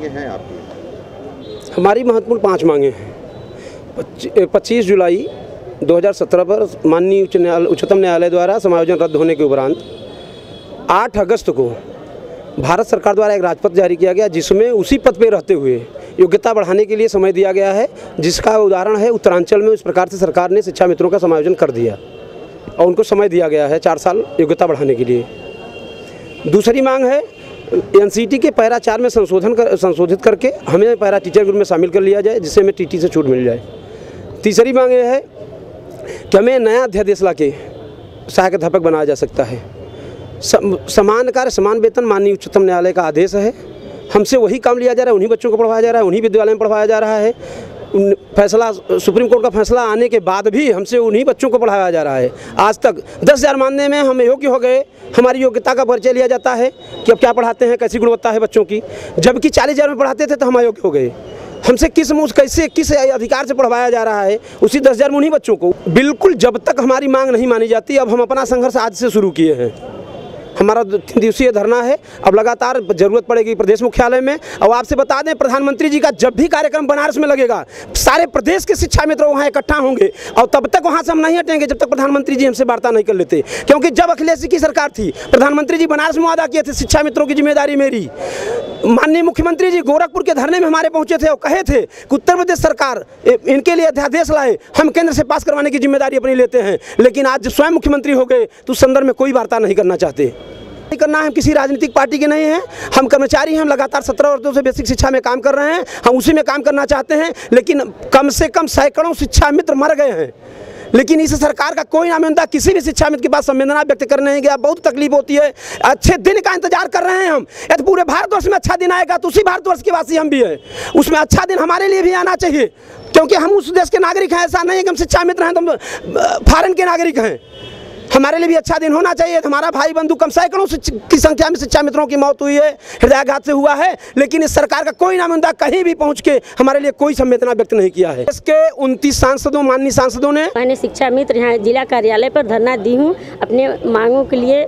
हैं आपकी? हमारी महत्वपूर्ण 5 मांगे हैं। 25 जुलाई 2017 पर माननीय उच्चतम न्यायालय द्वारा समायोजन रद्द होने के उपरांत 8 अगस्त को भारत सरकार द्वारा एक राजपत्र जारी किया गया, जिसमें उसी पद पर रहते हुए योग्यता बढ़ाने के लिए समय दिया गया है, जिसका उदाहरण है उत्तरांचल में इस प्रकार से सरकार ने शिक्षा मित्रों का समायोजन कर दिया और उनको समय दिया गया है 4 साल योग्यता बढ़ाने के लिए। दूसरी मांग है एनसीटी के पैरा 4 में संशोधित करके हमें पैरा टीचर ग्रुप में शामिल कर लिया जाए, जिससे हमें टीटी से छूट मिल जाए। तीसरी मांग ये है कि हमें नया अध्यादेश लाके सहायक अध्यापक बनाया जा सकता है। समान कार्य समान वेतन माननीय उच्चतम न्यायालय का आदेश है, हमसे वही काम लिया जा रहा है, उन्हीं बच्चों को पढ़ाया जा रहा है, उन्हीं विद्यालय में पढ़ाया जा रहा है। फैसला सुप्रीम कोर्ट का फैसला आने के बाद भी हमसे उन्हीं बच्चों को पढ़ाया जा रहा है। आज तक 10,000 मानने में हम योग्य हो गए, हमारी योग्यता का परिचय लिया जाता है कि अब क्या पढ़ाते हैं, कैसी गुणवत्ता है बच्चों की, जबकि 40,000 में पढ़ाते थे तो हम अयोग्य हो गए। हमसे किस अधिकार से पढ़वाया जा रहा है उसी 10,000 में उन्हीं बच्चों को। बिल्कुल जब तक हमारी मांग नहीं मानी जाती, अब हम अपना संघर्ष आज से शुरू किए हैं। हमारा 3 दिवसीय धरना है, अब लगातार जरूरत पड़ेगी प्रदेश मुख्यालय में। और आपसे बता दें, प्रधानमंत्री जी का जब भी कार्यक्रम बनारस में लगेगा, सारे प्रदेश के शिक्षा मित्र वहाँ इकट्ठा होंगे और तब तक वहाँ से हम नहीं हटेंगे जब तक प्रधानमंत्री जी हमसे वार्ता नहीं कर लेते। क्योंकि जब अखिलेश जी की सरकार थी, प्रधानमंत्री जी बनारस में वादा किए थे शिक्षा मित्रों की जिम्मेदारी मेरी। माननीय मुख्यमंत्री जी गोरखपुर के धरने में हमारे पहुंचे थे और कहे थे कि उत्तर प्रदेश सरकार इनके लिए अध्यादेश लाए, हम केंद्र से पास करवाने की जिम्मेदारी अपनी लेते हैं। लेकिन आज स्वयं मुख्यमंत्री हो गए तो उस संदर्भ में कोई वार्ता नहीं करना चाहते। करना है, हम किसी राजनीतिक पार्टी के नहीं हैं, हम कर्मचारी हैं, हम लगातार 17 वर्षों से बेसिक शिक्षा में काम कर रहे हैं, हम उसी में काम करना चाहते हैं। लेकिन कम से कम सैकड़ों शिक्षा मित्र मर गए हैं, लेकिन इस सरकार का कोई नामुमकिन किसी भी शिक्षा मित्र के पास संवेदना व्यक्त करने नहीं गया। बहुत तकलीफ होती है, अच्छे दिन का इंतजार कर रहे हैं हम। यदि पूरे भारतवर्ष में अच्छा दिन आएगा तो उसी भारतवर्ष के वासी हम भी हैं, उसमें अच्छा दिन हमारे लिए भी आना चाहिए, क्योंकि हम उस देश के नागरिक हैं। ऐसा नहीं है कि हम शिक्षा मित्र हैं तो हम फॉरेन के नागरिक हैं, हमारे लिए भी अच्छा दिन होना चाहिए। हमारा भाई बंधु कम सैकड़ों की संख्या में शिक्षा मित्रों की मौत हुई है, हृदयाघात से हुआ है, लेकिन इस सरकार का कोई नामुमकिन कहीं भी पहुंच के हमारे लिए कोई संवेदना व्यक्त नहीं किया है। इसके 29 सांसदों, माननीय सांसदों ने मैंने शिक्षा मित्र यहाँ जिला कार्यालय पर धरना दी हूँ अपने मांगों के लिए।